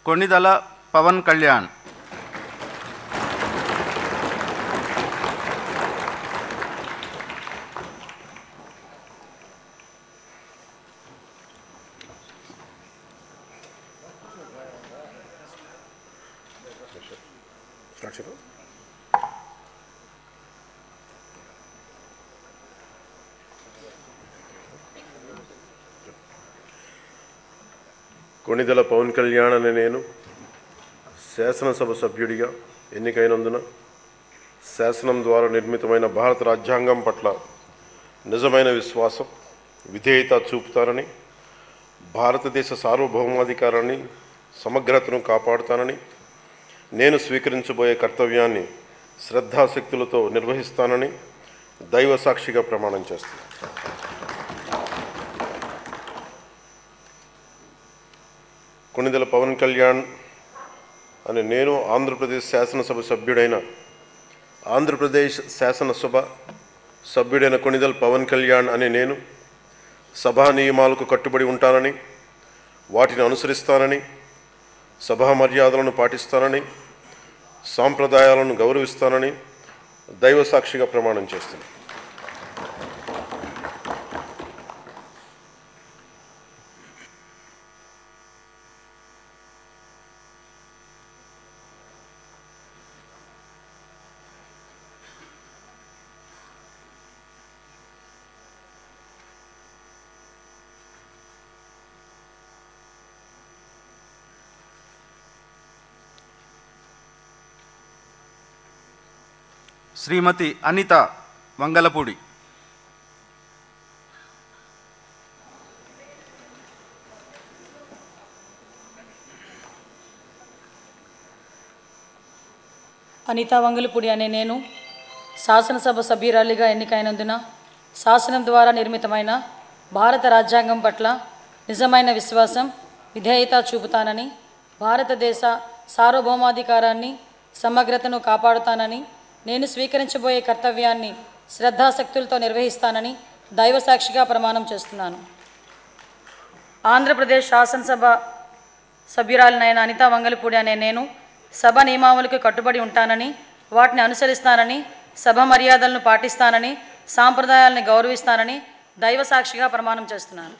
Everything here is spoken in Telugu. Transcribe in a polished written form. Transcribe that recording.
కొణిదల పవన్ కళ్యాణ్, కొణిదెల పవన్ కళ్యాణ్ అనే నేను శాసనసభ సభ్యుడిగా ఎన్నికైనందున శాసనం ద్వారా నిర్మితమైన భారత రాజ్యాంగం పట్ల నిజమైన విశ్వాసం, విధేయత చూపుతానని, భారతదేశ సార్వభౌమాధికారాన్ని, సమగ్రతను కాపాడుతానని, నేను స్వీకరించబోయే కర్తవ్యాన్ని శ్రద్ధాశక్తులతో నిర్వహిస్తానని దైవ సాక్షిగా ప్రమాణం చేస్తాను. కొణిదెల పవన్ కళ్యాణ్ అని నేను ఆంధ్రప్రదేశ్ శాసనసభ సభ్యుడైన కొణిదెల పవన్ కళ్యాణ్ అని నేను సభా నియమాలకు కట్టుబడి ఉంటానని, వాటిని అనుసరిస్తానని, సభా మర్యాదలను పాటిస్తానని, సాంప్రదాయాలను గౌరవిస్తానని దైవ సాక్షిగా ప్రమాణం చేస్తాను. శ్రీమతి అనిత వంగలపూడి, అనిత వంగలపూడి అనే నేను శాసనసభ సభ్యురాలిగా ఎన్నికైనందున శాసనం ద్వారా నిర్మితమైన భారత రాజ్యాంగం పట్ల నిజమైన విశ్వాసం, విధేయత చూపుతానని, భారతదేశ సార్వభౌమాధికారాన్ని, సమగ్రతను కాపాడుతానని, నేను స్వీకరించబోయే కర్తవ్యాన్ని శ్రద్ధాశక్తులతో నిర్వహిస్తానని దైవ సాక్షిగా ప్రమాణం చేస్తున్నాను. ఆంధ్రప్రదేశ్ శాసనసభ సభ్యురాలినైన అనిత వంగలపూడి అనే నేను సభ నియమావళికి కట్టుబడి ఉంటానని, వాటిని అనుసరిస్తానని, సభ మర్యాదలను పాటిస్తానని, సాంప్రదాయాలను గౌరవిస్తానని దైవ సాక్షిగా ప్రమాణం చేస్తున్నాను.